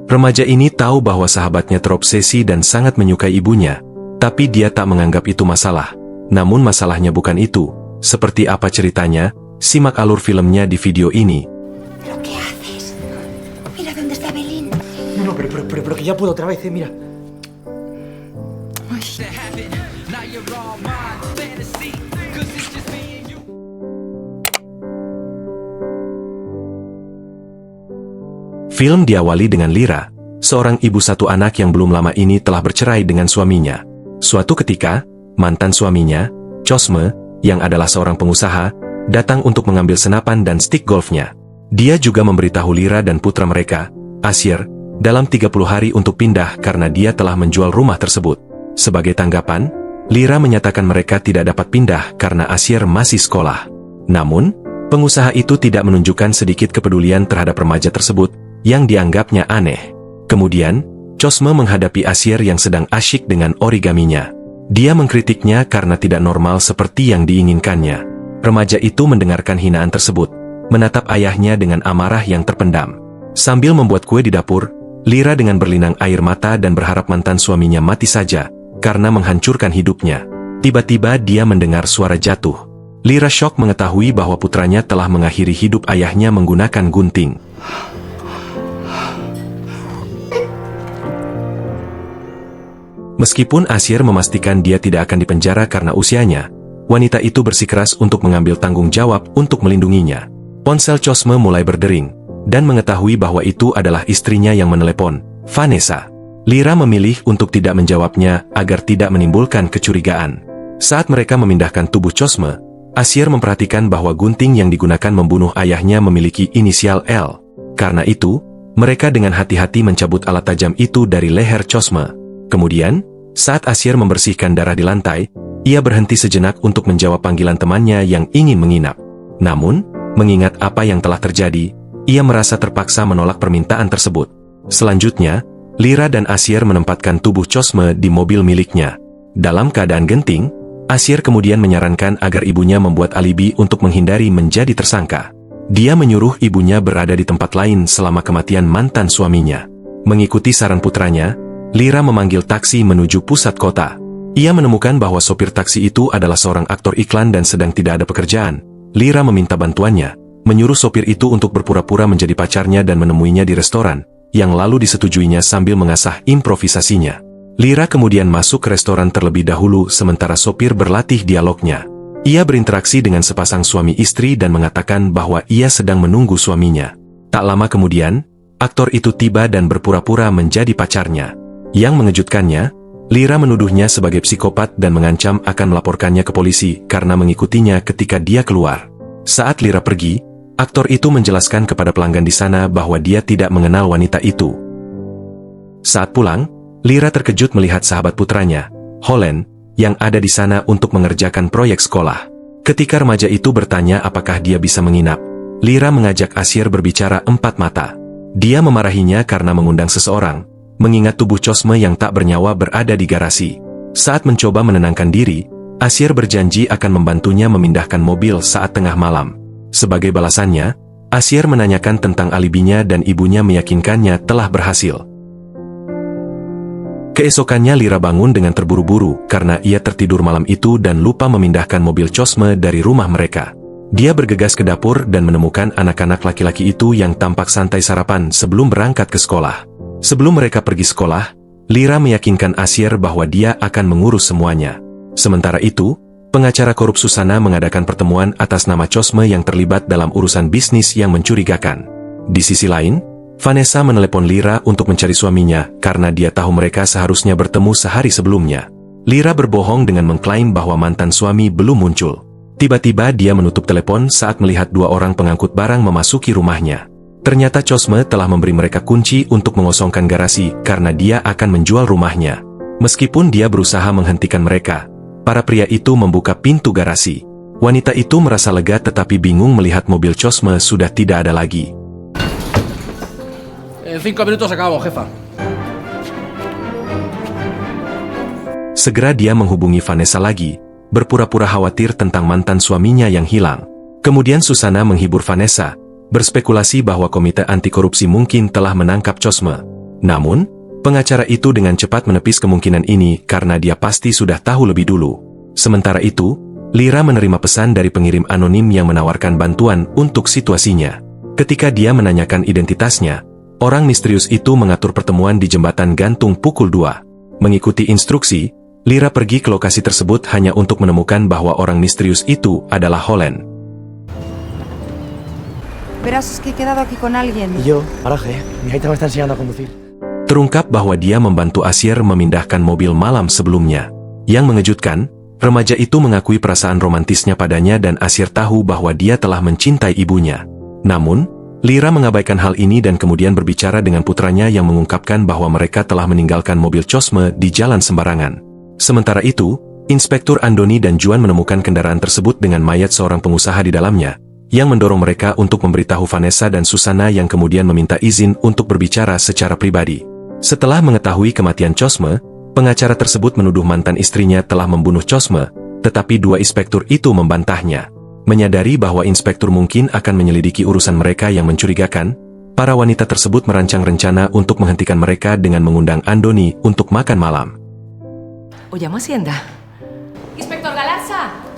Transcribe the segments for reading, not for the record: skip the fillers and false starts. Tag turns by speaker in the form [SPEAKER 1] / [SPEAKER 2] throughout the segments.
[SPEAKER 1] Remaja ini tahu bahwa sahabatnya terobsesi dan sangat menyukai ibunya, tapi dia tak menganggap itu masalah. Namun masalahnya bukan itu. Seperti apa ceritanya? Simak alur filmnya di video ini.
[SPEAKER 2] ¿Pero qué haces? Mira dónde está Belín.
[SPEAKER 3] No, pero que ya puedo otra vez, mira.
[SPEAKER 1] Film diawali dengan Lyra, seorang ibu satu anak yang belum lama ini telah bercerai dengan suaminya. Suatu ketika, mantan suaminya, Cosme, yang adalah seorang pengusaha, datang untuk mengambil senapan dan stik golfnya. Dia juga memberitahu Lyra dan putra mereka, Asyir, dalam 30 hari untuk pindah karena dia telah menjual rumah tersebut. Sebagai tanggapan, Lyra menyatakan mereka tidak dapat pindah karena Asyir masih sekolah. Namun, pengusaha itu tidak menunjukkan sedikit kepedulian terhadap remaja tersebut, yang dianggapnya aneh. Kemudian, Cosme menghadapi Asyir yang sedang asyik dengan origaminya. Dia mengkritiknya karena tidak normal seperti yang diinginkannya. Remaja itu mendengarkan hinaan tersebut, menatap ayahnya dengan amarah yang terpendam. Sambil membuat kue di dapur, Lyra dengan berlinang air mata dan berharap mantan suaminya mati saja, karena menghancurkan hidupnya. Tiba-tiba dia mendengar suara jatuh. Lyra syok mengetahui bahwa putranya telah mengakhiri hidup ayahnya menggunakan gunting. Meskipun Asyir memastikan dia tidak akan dipenjara karena usianya, wanita itu bersikeras untuk mengambil tanggung jawab untuk melindunginya. Ponsel Cosme mulai berdering, dan mengetahui bahwa itu adalah istrinya yang menelepon, Vanessa. Lyra memilih untuk tidak menjawabnya agar tidak menimbulkan kecurigaan. Saat mereka memindahkan tubuh Cosme, Asyir memperhatikan bahwa gunting yang digunakan membunuh ayahnya memiliki inisial L. Karena itu, mereka dengan hati-hati mencabut alat tajam itu dari leher Cosme. Kemudian, saat Asyir membersihkan darah di lantai, ia berhenti sejenak untuk menjawab panggilan temannya yang ingin menginap. Namun, mengingat apa yang telah terjadi, ia merasa terpaksa menolak permintaan tersebut. Selanjutnya, Lyra dan Asyir menempatkan tubuh Cosme di mobil miliknya. Dalam keadaan genting, Asyir kemudian menyarankan agar ibunya membuat alibi untuk menghindari menjadi tersangka. Dia menyuruh ibunya berada di tempat lain selama kematian mantan suaminya. Mengikuti saran putranya, Lyra memanggil taksi menuju pusat kota. Ia menemukan bahwa sopir taksi itu adalah seorang aktor iklan dan sedang tidak ada pekerjaan. Lyra meminta bantuannya, menyuruh sopir itu untuk berpura-pura menjadi pacarnya dan menemuinya di restoran, yang lalu disetujuinya sambil mengasah improvisasinya. Lyra kemudian masuk ke restoran terlebih dahulu sementara sopir berlatih dialognya. Ia berinteraksi dengan sepasang suami istri dan mengatakan bahwa ia sedang menunggu suaminya. Tak lama kemudian, aktor itu tiba dan berpura-pura menjadi pacarnya. Yang mengejutkannya, Lyra menuduhnya sebagai psikopat dan mengancam akan melaporkannya ke polisi karena mengikutinya ketika dia keluar. Saat Lyra pergi, aktor itu menjelaskan kepada pelanggan di sana bahwa dia tidak mengenal wanita itu. Saat pulang, Lyra terkejut melihat sahabat putranya, Holland, yang ada di sana untuk mengerjakan proyek sekolah. Ketika remaja itu bertanya apakah dia bisa menginap, Lyra mengajak Asyir berbicara empat mata. Dia memarahinya karena mengundang seseorang, mengingat tubuh Cosme yang tak bernyawa berada di garasi. Saat mencoba menenangkan diri, Asyir berjanji akan membantunya memindahkan mobil saat tengah malam. Sebagai balasannya, Asyir menanyakan tentang alibinya dan ibunya meyakinkannya telah berhasil. Keesokannya Lyra bangun dengan terburu-buru karena ia tertidur malam itu dan lupa memindahkan mobil Cosme dari rumah mereka. Dia bergegas ke dapur dan menemukan anak-anak laki-laki itu yang tampak santai sarapan sebelum berangkat ke sekolah. Sebelum mereka pergi sekolah, Lyra meyakinkan Asyir bahwa dia akan mengurus semuanya. Sementara itu, pengacara korup Susana mengadakan pertemuan atas nama Cosme yang terlibat dalam urusan bisnis yang mencurigakan. Di sisi lain, Vanessa menelepon Lyra untuk mencari suaminya karena dia tahu mereka seharusnya bertemu sehari sebelumnya. Lyra berbohong dengan mengklaim bahwa mantan suami belum muncul. Tiba-tiba dia menutup telepon saat melihat dua orang pengangkut barang memasuki rumahnya. Ternyata Cosme telah memberi mereka kunci untuk mengosongkan garasi karena dia akan menjual rumahnya. Meskipun dia berusaha menghentikan mereka, para pria itu membuka pintu garasi. Wanita itu merasa lega tetapi bingung melihat mobil Cosme sudah tidak ada lagi.
[SPEAKER 3] 5 minutos acabamos, jefa.
[SPEAKER 1] Segera dia menghubungi Vanessa lagi, berpura-pura khawatir tentang mantan suaminya yang hilang. Kemudian Susana menghibur Vanessa, berspekulasi bahwa komite anti korupsi mungkin telah menangkap Cosme. Namun, pengacara itu dengan cepat menepis kemungkinan ini karena dia pasti sudah tahu lebih dulu. Sementara itu, Lyra menerima pesan dari pengirim anonim yang menawarkan bantuan untuk situasinya. Ketika dia menanyakan identitasnya, orang misterius itu mengatur pertemuan di jembatan gantung pukul 2. Mengikuti instruksi, Lyra pergi ke lokasi tersebut hanya untuk menemukan bahwa orang misterius itu adalah Holland.
[SPEAKER 4] Verás, es que he quedado aquí con alguien.
[SPEAKER 3] Y yo, paraje, mi aita me está enseñando a conducir.
[SPEAKER 1] Terungkap bahwa dia membantu Acier memindahkan mobil malam sebelumnya. Yang mengejutkan, remaja itu mengakui perasaan romantisnya padanya dan Acier tahu bahwa dia telah mencintai ibunya. Namun, Lyra mengabaikan hal ini dan kemudian berbicara dengan putranya yang mengungkapkan bahwa mereka telah meninggalkan mobil Cosme di jalan sembarangan. Sementara itu, Inspektur Andoni dan Juan menemukan kendaraan tersebut dengan mayat seorang pengusaha di dalamnya, yang mendorong mereka untuk memberitahu Vanessa dan Susana yang kemudian meminta izin untuk berbicara secara pribadi. Setelah mengetahui kematian Cosme, pengacara tersebut menuduh mantan istrinya telah membunuh Cosme, tetapi dua inspektur itu membantahnya. Menyadari bahwa inspektur mungkin akan menyelidiki urusan mereka yang mencurigakan, para wanita tersebut merancang rencana untuk menghentikan mereka dengan mengundang Andoni untuk makan malam.
[SPEAKER 4] ¿O llamo a Hacienda?
[SPEAKER 5] ¡Inspector Galarza!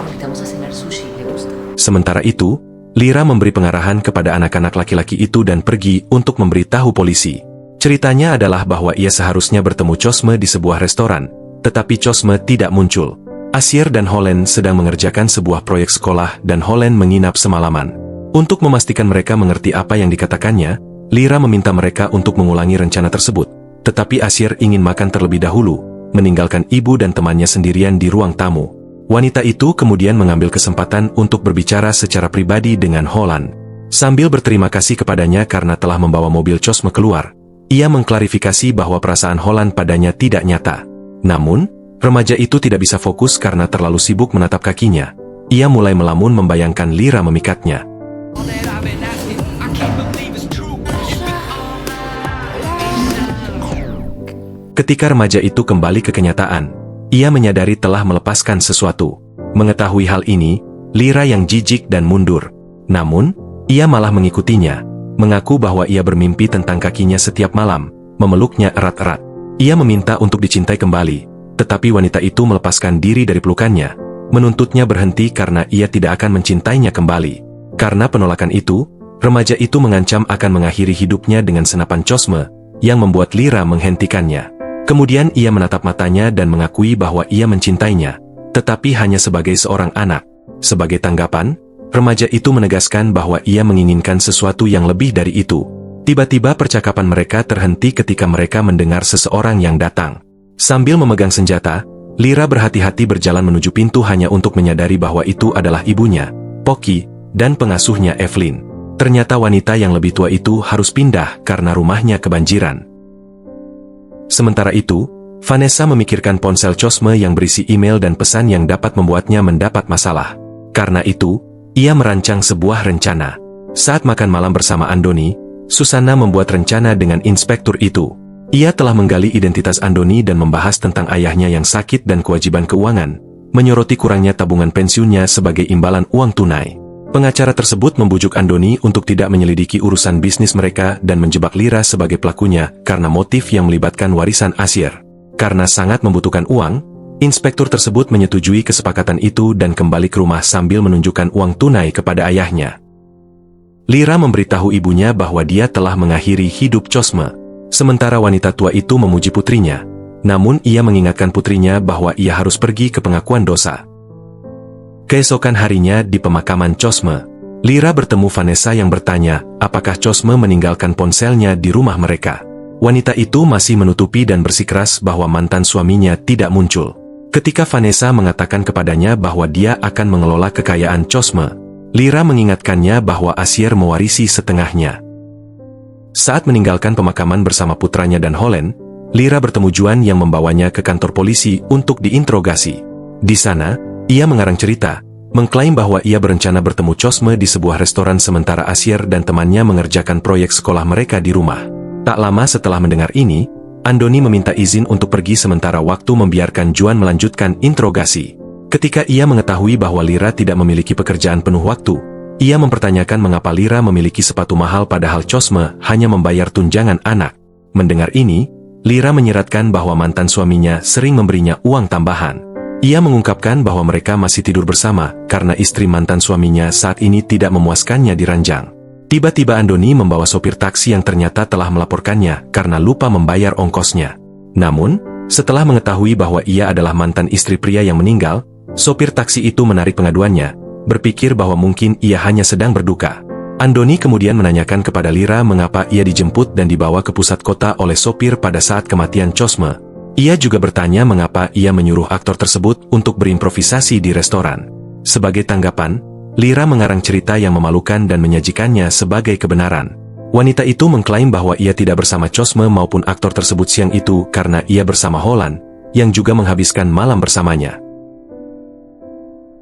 [SPEAKER 4] Invitamos a cenar sushi, ¿le gusta?
[SPEAKER 1] Sementara itu, Lyra memberi pengarahan kepada anak-anak laki-laki itu dan pergi untuk memberitahu polisi. Ceritanya adalah bahwa ia seharusnya bertemu Cosme di sebuah restoran, tetapi Cosme tidak muncul. Acier dan Holland sedang mengerjakan sebuah proyek sekolah dan Holland menginap semalaman. Untuk memastikan mereka mengerti apa yang dikatakannya, Lyra meminta mereka untuk mengulangi rencana tersebut, tetapi Acier ingin makan terlebih dahulu, meninggalkan ibu dan temannya sendirian di ruang tamu. Wanita itu kemudian mengambil kesempatan untuk berbicara secara pribadi dengan Holland. Sambil berterima kasih kepadanya karena telah membawa mobil Cosme keluar, ia mengklarifikasi bahwa perasaan Holland padanya tidak nyata. Namun, remaja itu tidak bisa fokus karena terlalu sibuk menatap kakinya. Ia mulai melamun membayangkan Lyra memikatnya. Ketika remaja itu kembali ke kenyataan, ia menyadari telah melepaskan sesuatu. Mengetahui hal ini, Lyra yang jijik dan mundur. Namun, ia malah mengikutinya, mengaku bahwa ia bermimpi tentang kakinya setiap malam, memeluknya erat-erat. Ia meminta untuk dicintai kembali, tetapi wanita itu melepaskan diri dari pelukannya, menuntutnya berhenti karena ia tidak akan mencintainya kembali. Karena penolakan itu, remaja itu mengancam akan mengakhiri hidupnya dengan senapan Cosme, yang membuat Lyra menghentikannya. Kemudian ia menatap matanya dan mengakui bahwa ia mencintainya, tetapi hanya sebagai seorang anak. Sebagai tanggapan, remaja itu menegaskan bahwa ia menginginkan sesuatu yang lebih dari itu. Tiba-tiba percakapan mereka terhenti ketika mereka mendengar seseorang yang datang. Sambil memegang senjata, Lyra berhati-hati berjalan menuju pintu hanya untuk menyadari bahwa itu adalah ibunya, Pocky, dan pengasuhnya Evelyn. Ternyata wanita yang lebih tua itu harus pindah karena rumahnya kebanjiran. Sementara itu, Vanessa memikirkan ponsel Cosme yang berisi email dan pesan yang dapat membuatnya mendapat masalah. Karena itu, ia merancang sebuah rencana. Saat makan malam bersama Andoni, Susana membuat rencana dengan inspektur itu. Ia telah menggali identitas Andoni dan membahas tentang ayahnya yang sakit dan kewajiban keuangan, menyoroti kurangnya tabungan pensiunnya sebagai imbalan uang tunai. Pengacara tersebut membujuk Andoni untuk tidak menyelidiki urusan bisnis mereka dan menjebak Lyra sebagai pelakunya karena motif yang melibatkan warisan Acier. Karena sangat membutuhkan uang, inspektur tersebut menyetujui kesepakatan itu dan kembali ke rumah sambil menunjukkan uang tunai kepada ayahnya. Lyra memberitahu ibunya bahwa dia telah mengakhiri hidup Cosme. Sementara wanita tua itu memuji putrinya, namun ia mengingatkan putrinya bahwa ia harus pergi ke pengakuan dosa. Keesokan harinya di pemakaman Cosme, Lyra bertemu Vanessa yang bertanya apakah Cosme meninggalkan ponselnya di rumah mereka. Wanita itu masih menutupi dan bersikeras bahwa mantan suaminya tidak muncul. Ketika Vanessa mengatakan kepadanya bahwa dia akan mengelola kekayaan Cosme, Lyra mengingatkannya bahwa Acier mewarisi setengahnya. Saat meninggalkan pemakaman bersama putranya dan Holland, Lyra bertemu Juan yang membawanya ke kantor polisi untuk diinterogasi. Di sana, ia mengarang cerita, mengklaim bahwa ia berencana bertemu Cosme di sebuah restoran sementara Acier dan temannya mengerjakan proyek sekolah mereka di rumah. Tak lama setelah mendengar ini, Andoni meminta izin untuk pergi sementara waktu membiarkan Juan melanjutkan interogasi. Ketika ia mengetahui bahwa Lyra tidak memiliki pekerjaan penuh waktu, Ia mempertanyakan mengapa Lira memiliki sepatu mahal padahal Cosme hanya membayar tunjangan anak. Mendengar ini, Lira menyiratkan bahwa mantan suaminya sering memberinya uang tambahan. Ia mengungkapkan bahwa mereka masih tidur bersama karena istri mantan suaminya saat ini tidak memuaskannya di ranjang. Tiba-tiba Andoni membawa sopir taksi yang ternyata telah melaporkannya karena lupa membayar ongkosnya. Namun, setelah mengetahui bahwa ia adalah mantan istri pria yang meninggal, sopir taksi itu menarik pengaduannya, berpikir bahwa mungkin ia hanya sedang berduka. Andoni kemudian menanyakan kepada Lira mengapa ia dijemput dan dibawa ke pusat kota oleh sopir pada saat kematian Cosme. Ia juga bertanya mengapa ia menyuruh aktor tersebut untuk berimprovisasi di restoran. Sebagai tanggapan, Lira mengarang cerita yang memalukan dan menyajikannya sebagai kebenaran. Wanita itu mengklaim bahwa ia tidak bersama Cosme maupun aktor tersebut siang itu karena ia bersama Holland, yang juga menghabiskan malam bersamanya.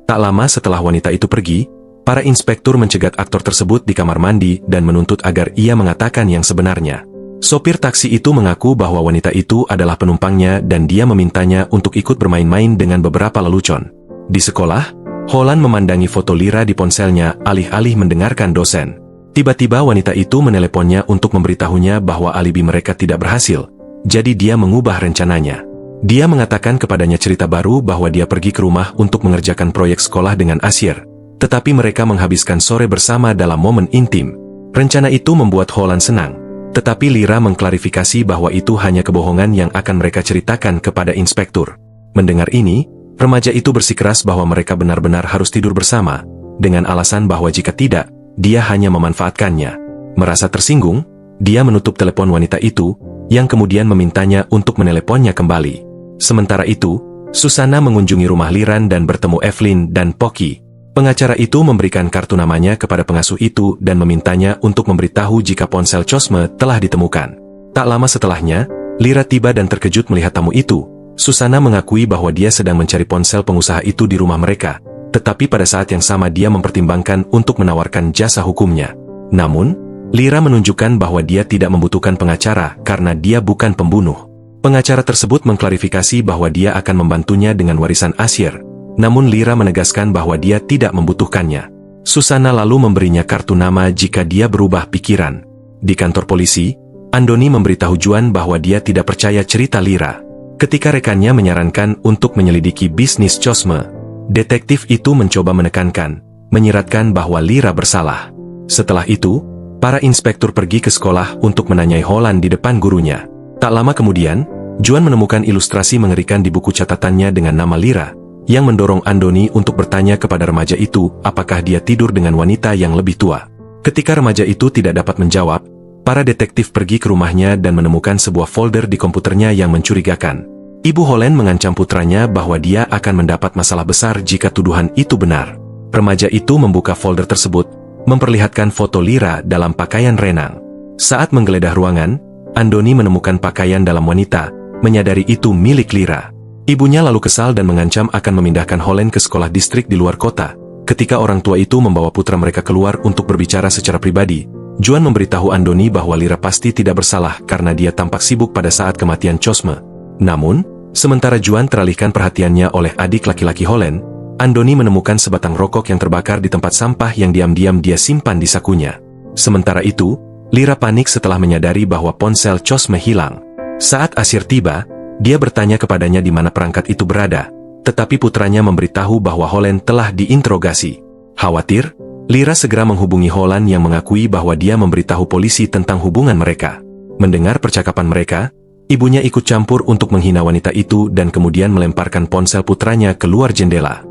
[SPEAKER 1] Tak lama setelah wanita itu pergi, para inspektur mencegat aktor tersebut di kamar mandi dan menuntut agar ia mengatakan yang sebenarnya. Sopir taksi itu mengaku bahwa wanita itu adalah penumpangnya dan dia memintanya untuk ikut bermain-main dengan beberapa lelucon. Di sekolah, Holland memandangi foto Lira di ponselnya alih-alih mendengarkan dosen. Tiba-tiba wanita itu meneleponnya untuk memberitahunya bahwa alibi mereka tidak berhasil, jadi dia mengubah rencananya. Dia mengatakan kepadanya cerita baru bahwa dia pergi ke rumah untuk mengerjakan proyek sekolah dengan Asyir, tetapi mereka menghabiskan sore bersama dalam momen intim. Rencana itu membuat Holland senang, tetapi Lira mengklarifikasi bahwa itu hanya kebohongan yang akan mereka ceritakan kepada inspektur. Mendengar ini, remaja itu bersikeras bahwa mereka benar-benar harus tidur bersama, dengan alasan bahwa jika tidak, dia hanya memanfaatkannya. Merasa tersinggung, dia menutup telepon wanita itu, yang kemudian memintanya untuk meneleponnya kembali. Sementara itu, Susana mengunjungi rumah Liran dan bertemu Evelyn dan Pocky. Pengacara itu memberikan kartu namanya kepada pengasuh itu dan memintanya untuk memberitahu jika ponsel Cosme telah ditemukan. Tak lama setelahnya, Lira tiba dan terkejut melihat tamu itu. Susana mengakui bahwa dia sedang mencari ponsel pengusaha itu di rumah mereka, tetapi pada saat yang sama dia mempertimbangkan untuk menawarkan jasa hukumnya. Namun, Lira menunjukkan bahwa dia tidak membutuhkan pengacara karena dia bukan pembunuh. Pengacara tersebut mengklarifikasi bahwa dia akan membantunya dengan warisan Asyir, namun Lira menegaskan bahwa dia tidak membutuhkannya. Susana lalu memberinya kartu nama jika dia berubah pikiran. Di kantor polisi, Andoni memberitahu Juan bahwa dia tidak percaya cerita Lira. Ketika rekannya menyarankan untuk menyelidiki bisnis Cosme, detektif itu mencoba menekankan, menyiratkan bahwa Lira bersalah. Setelah itu, para inspektur pergi ke sekolah untuk menanyai Holland di depan gurunya. Tak lama kemudian, Juan menemukan ilustrasi mengerikan di buku catatannya dengan nama Lira, yang mendorong Andoni untuk bertanya kepada remaja itu apakah dia tidur dengan wanita yang lebih tua. Ketika remaja itu tidak dapat menjawab, para detektif pergi ke rumahnya dan menemukan sebuah folder di komputernya yang mencurigakan. Ibu Holland mengancam putranya bahwa dia akan mendapat masalah besar jika tuduhan itu benar. Remaja itu membuka folder tersebut, memperlihatkan foto Lira dalam pakaian renang. Saat menggeledah ruangan, Andoni menemukan pakaian dalam wanita, menyadari itu milik Lira. Ibunya lalu kesal dan mengancam akan memindahkan Holland ke sekolah distrik di luar kota. Ketika orang tua itu membawa putra mereka keluar untuk berbicara secara pribadi, Juan memberitahu Andoni bahwa Lira pasti tidak bersalah karena dia tampak sibuk pada saat kematian Cosme. Namun, sementara Juan teralihkan perhatiannya oleh adik laki-laki Holland, Andoni menemukan sebatang rokok yang terbakar di tempat sampah yang diam-diam dia simpan di sakunya. Sementara itu, Lira panik setelah menyadari bahwa ponsel Cosme hilang. Saat Asyir tiba, dia bertanya kepadanya di mana perangkat itu berada, tetapi putranya memberitahu bahwa Holland telah diinterogasi. Khawatir, Lira segera menghubungi Holland yang mengakui bahwa dia memberitahu polisi tentang hubungan mereka. Mendengar percakapan mereka, ibunya ikut campur untuk menghina wanita itu dan kemudian melemparkan ponsel putranya keluar jendela.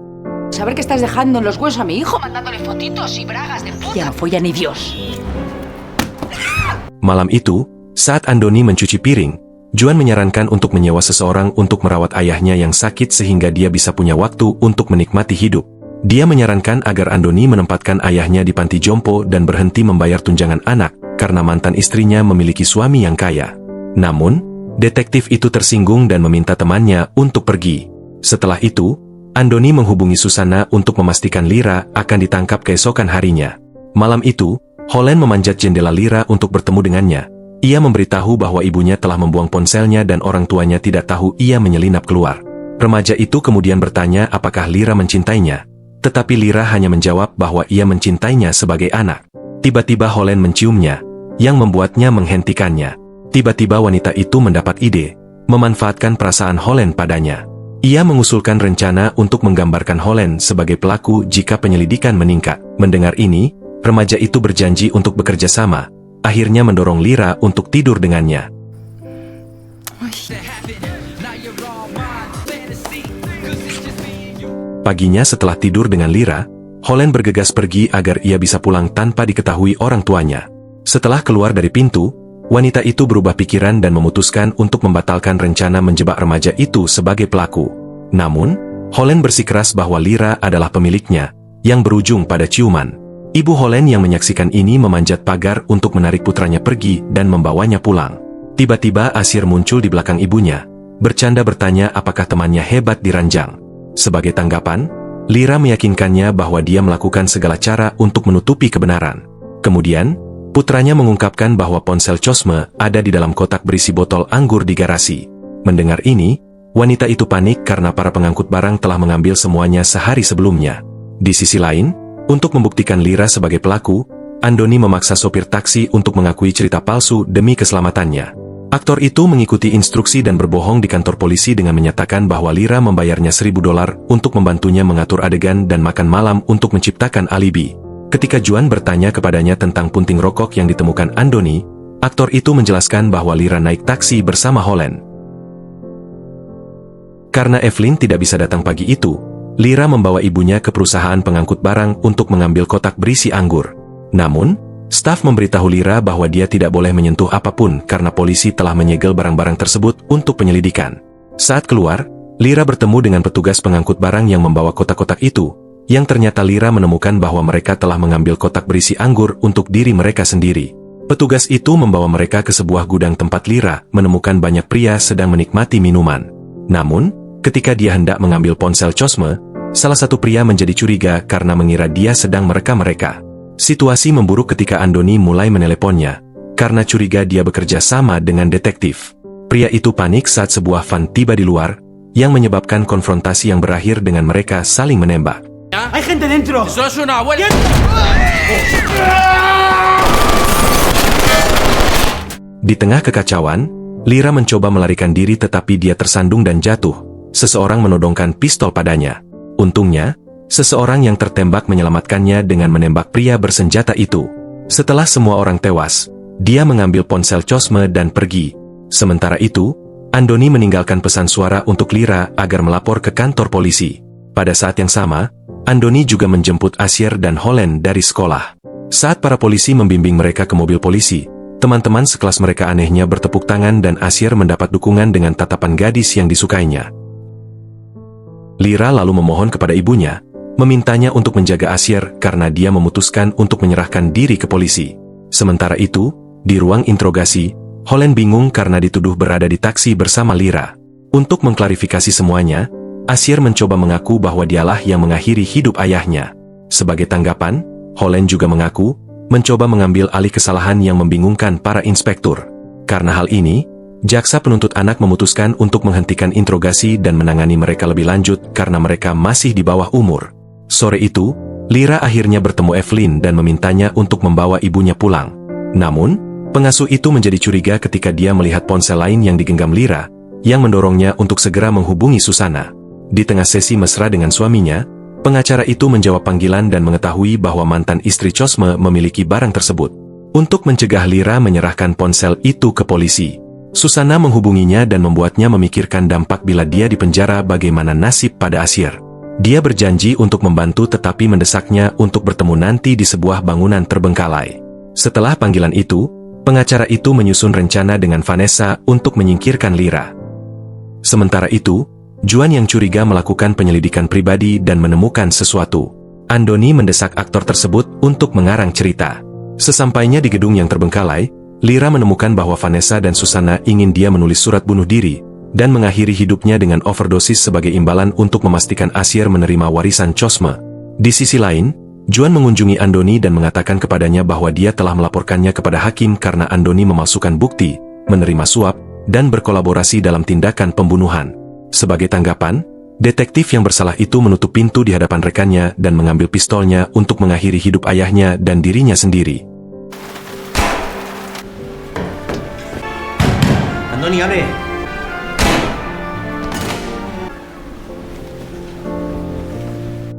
[SPEAKER 4] Saber que estás dejando en los huesos a mi hijo.
[SPEAKER 2] Mandándole fotitos y bragas de puta.
[SPEAKER 4] Ya no folla ni Dios.
[SPEAKER 1] Malam itu, saat Andoni mencuci piring, Juan menyarankan untuk menyewa seseorang untuk merawat ayahnya yang sakit sehingga dia bisa punya waktu untuk menikmati hidup. Dia menyarankan agar Andoni menempatkan ayahnya di panti jompo dan berhenti membayar tunjangan anak karena mantan istrinya memiliki suami yang kaya. Namun, detektif itu tersinggung dan meminta temannya untuk pergi. Setelah itu, Andoni menghubungi Susana untuk memastikan Lira akan ditangkap keesokan harinya. Malam itu, Holland memanjat jendela Lira untuk bertemu dengannya. Ia memberitahu bahwa ibunya telah membuang ponselnya dan orang tuanya tidak tahu ia menyelinap keluar. Remaja itu kemudian bertanya apakah Lira mencintainya. tetapi Lira hanya menjawab bahwa ia mencintainya sebagai anak. Tiba-tiba Holland menciumnya, yang membuatnya menghentikannya. Tiba-tiba wanita itu mendapat ide, memanfaatkan perasaan Holland padanya. Ia mengusulkan rencana untuk menggambarkan Holland sebagai pelaku jika penyelidikan meningkat. Mendengar ini, remaja itu berjanji untuk bekerja sama, akhirnya mendorong Lira untuk tidur dengannya. Paginya setelah tidur dengan Lira, Holland bergegas pergi agar ia bisa pulang tanpa diketahui orang tuanya. Setelah keluar dari pintu, wanita itu berubah pikiran dan memutuskan untuk membatalkan rencana menjebak remaja itu sebagai pelaku. Namun, Holland bersikeras bahwa Lira adalah pemiliknya, yang berujung pada ciuman. Ibu Holland yang menyaksikan ini memanjat pagar untuk menarik putranya pergi dan membawanya pulang. Tiba-tiba Asyir muncul di belakang ibunya, bercanda bertanya apakah temannya hebat di ranjang. Sebagai tanggapan, Lira meyakinkannya bahwa dia melakukan segala cara untuk menutupi kebenaran. Kemudian, putranya mengungkapkan bahwa ponsel Cosme ada di dalam kotak berisi botol anggur di garasi. Mendengar ini, wanita itu panik karena para pengangkut barang telah mengambil semuanya sehari sebelumnya. Di sisi lain, untuk membuktikan Lira sebagai pelaku, Andoni memaksa sopir taksi untuk mengakui cerita palsu demi keselamatannya. Aktor itu mengikuti instruksi dan berbohong di kantor polisi dengan menyatakan bahwa Lira membayarnya $1.000 untuk membantunya mengatur adegan dan makan malam untuk menciptakan alibi. Ketika Juan bertanya kepadanya tentang punting rokok yang ditemukan Andoni, aktor itu menjelaskan bahwa Lira naik taksi bersama Holland. Karena Evelyn tidak bisa datang pagi itu, Lira membawa ibunya ke perusahaan pengangkut barang untuk mengambil kotak berisi anggur. Namun, staf memberitahu Lira bahwa dia tidak boleh menyentuh apapun karena polisi telah menyegel barang-barang tersebut untuk penyelidikan. Saat keluar, Lira bertemu dengan petugas pengangkut barang yang membawa kotak-kotak itu, yang ternyata Lira menemukan bahwa mereka telah mengambil kotak berisi anggur untuk diri mereka sendiri. Petugas itu membawa mereka ke sebuah gudang tempat Lira menemukan banyak pria sedang menikmati minuman. Namun, ketika dia hendak mengambil ponsel Cosme, salah satu pria menjadi curiga karena mengira dia sedang merekam mereka. Situasi memburuk ketika Andoni mulai meneleponnya, karena curiga dia bekerja sama dengan detektif. Pria itu panik saat sebuah van tiba di luar, yang menyebabkan konfrontasi yang berakhir dengan mereka saling menembak.
[SPEAKER 3] ¡Hay gente dentro!
[SPEAKER 6] ¡Eso es una abuela!
[SPEAKER 1] Di tengah kekacauan, Lira mencoba melarikan diri tetapi dia tersandung dan jatuh. Seseorang menodongkan pistol padanya. Untungnya, seseorang yang tertembak menyelamatkannya dengan menembak pria bersenjata itu. Setelah semua orang tewas, dia mengambil ponsel Cosme dan pergi. Sementara itu, Andoni meninggalkan pesan suara untuk Lira agar melapor ke kantor polisi. Pada saat yang sama, Andoni juga menjemput Asyir dan Holland dari sekolah. Saat para polisi membimbing mereka ke mobil polisi, teman-teman sekelas mereka anehnya bertepuk tangan dan Asyir mendapat dukungan dengan tatapan gadis yang disukainya. Lira lalu memohon kepada ibunya, memintanya untuk menjaga Asyir karena dia memutuskan untuk menyerahkan diri ke polisi. Sementara itu, di ruang interogasi, Holland bingung karena dituduh berada di taksi bersama Lira. Untuk mengklarifikasi semuanya, Asyir mencoba mengaku bahwa dialah yang mengakhiri hidup ayahnya. Sebagai tanggapan, Holland juga mengaku mencoba mengambil alih kesalahan yang membingungkan para inspektur. Karena hal ini, jaksa penuntut anak memutuskan untuk menghentikan interogasi dan menangani mereka lebih lanjut karena mereka masih di bawah umur. Sore itu, Lira akhirnya bertemu Evelyn dan memintanya untuk membawa ibunya pulang. Namun, pengasuh itu menjadi curiga ketika dia melihat ponsel lain yang digenggam Lira, yang mendorongnya untuk segera menghubungi Susana. Di tengah sesi mesra dengan suaminya, pengacara itu menjawab panggilan dan mengetahui bahwa mantan istri Cosme memiliki barang tersebut. Untuk mencegah Lira menyerahkan ponsel itu ke polisi, Susana menghubunginya dan membuatnya memikirkan dampak bila dia dipenjara bagaimana nasib pada Asyir. Dia berjanji untuk membantu tetapi mendesaknya untuk bertemu nanti di sebuah bangunan terbengkalai. Setelah panggilan itu, pengacara itu menyusun rencana dengan Vanessa untuk menyingkirkan Lira. Sementara itu, Juan yang curiga melakukan penyelidikan pribadi dan menemukan sesuatu. Andoni mendesak aktor tersebut untuk mengarang cerita. Sesampainya di gedung yang terbengkalai, Lira menemukan bahwa Vanessa dan Susana ingin dia menulis surat bunuh diri, dan mengakhiri hidupnya dengan overdosis sebagai imbalan untuk memastikan Asyir menerima warisan Cosme. Di sisi lain, Juan mengunjungi Andoni dan mengatakan kepadanya bahwa dia telah melaporkannya kepada hakim karena Andoni memalsukan bukti, menerima suap, dan berkolaborasi dalam tindakan pembunuhan. Sebagai tanggapan, Detektif yang bersalah itu menutup pintu di hadapan rekannya dan mengambil pistolnya untuk mengakhiri hidup ayahnya dan dirinya sendiri.
[SPEAKER 3] Andoni, abre.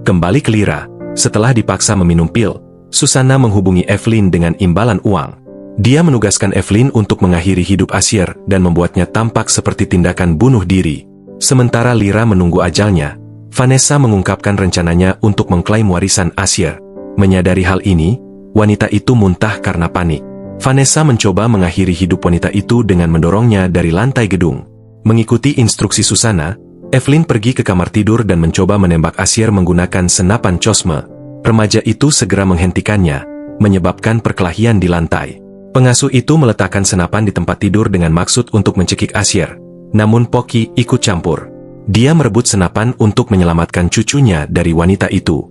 [SPEAKER 1] Kembali ke Lyra, setelah dipaksa meminum pil, Susanna menghubungi Evelyn dengan imbalan uang. Dia menugaskan Evelyn untuk mengakhiri hidup Acier dan membuatnya tampak seperti tindakan bunuh diri. Sementara Lyra menunggu ajalnya, Vanessa mengungkapkan rencananya untuk mengklaim warisan Acier. Menyadari hal ini, wanita itu muntah karena panik. Vanessa mencoba mengakhiri hidup wanita itu dengan mendorongnya dari lantai gedung. Mengikuti instruksi Susanna, Evelyn pergi ke kamar tidur dan mencoba menembak Acier menggunakan senapan cosme. Remaja itu segera menghentikannya, menyebabkan perkelahian di lantai. Pengasuh itu meletakkan senapan di tempat tidur dengan maksud untuk mencekik Acier. Namun Pocky ikut campur. Dia merebut senapan untuk menyelamatkan cucunya dari wanita itu.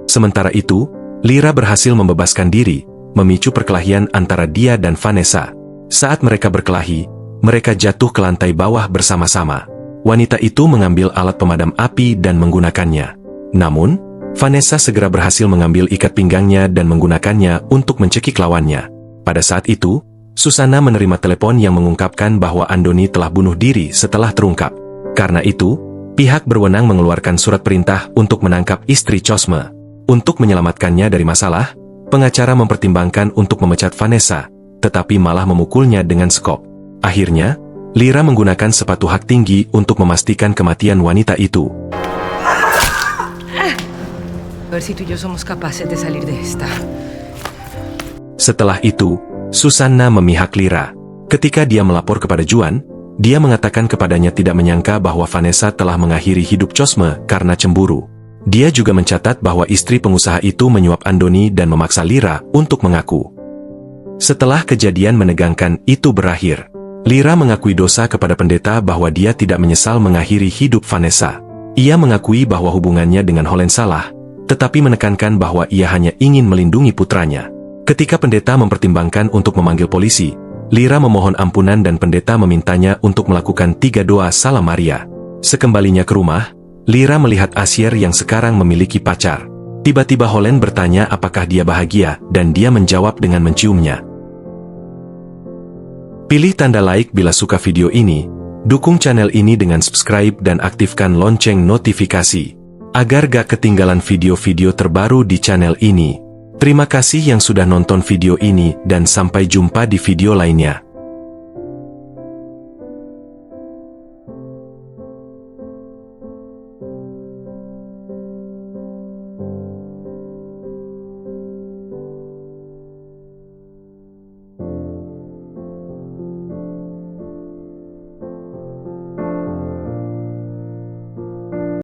[SPEAKER 1] Sementara itu, Lyra berhasil membebaskan diri, memicu perkelahian antara dia dan Vanessa. Saat mereka berkelahi, mereka jatuh ke lantai bawah bersama-sama. Wanita itu mengambil alat pemadam api dan menggunakannya. Namun, Vanessa segera berhasil mengambil ikat pinggangnya dan menggunakannya untuk mencekik lawannya. Pada saat itu, Susanna menerima telepon yang mengungkapkan bahwa Andoni telah bunuh diri setelah terungkap. Karena itu, pihak berwenang mengeluarkan surat perintah untuk menangkap istri Cosme. Untuk menyelamatkannya dari masalah, pengacara mempertimbangkan untuk memecat Vanessa, tetapi malah memukulnya dengan skop. Akhirnya, Lyra menggunakan sepatu hak tinggi untuk memastikan kematian wanita itu.
[SPEAKER 4] A ver si tú y yo somos capaces de salir de esta.
[SPEAKER 1] Setelah itu, Susanna memihak Lyra. Ketika dia melapor kepada Juan, dia mengatakan kepadanya tidak menyangka bahwa Vanessa telah mengakhiri hidup Cosme karena cemburu. Dia juga mencatat bahwa istri pengusaha itu menyuap Andoni dan memaksa Lyra untuk mengaku. Setelah kejadian menegangkan itu berakhir, Lyra mengakui dosa kepada pendeta bahwa dia tidak menyesal mengakhiri hidup Vanessa. Ia mengakui bahwa hubungannya dengan Holland salah, tetapi menekankan bahwa ia hanya ingin melindungi putranya. Ketika pendeta mempertimbangkan untuk memanggil polisi, Lyra memohon ampunan dan pendeta memintanya untuk melakukan 3 doa Salam Maria. Sekembalinya ke rumah, Lyra melihat Acier yang sekarang memiliki pacar. Tiba-tiba Holland bertanya apakah dia bahagia dan dia menjawab dengan menciumnya. Pilih tanda like bila suka video ini, dukung channel ini dengan subscribe dan aktifkan lonceng notifikasi, agar gak ketinggalan video-video terbaru di channel ini. Terima kasih yang sudah nonton video ini dan sampai jumpa di video lainnya.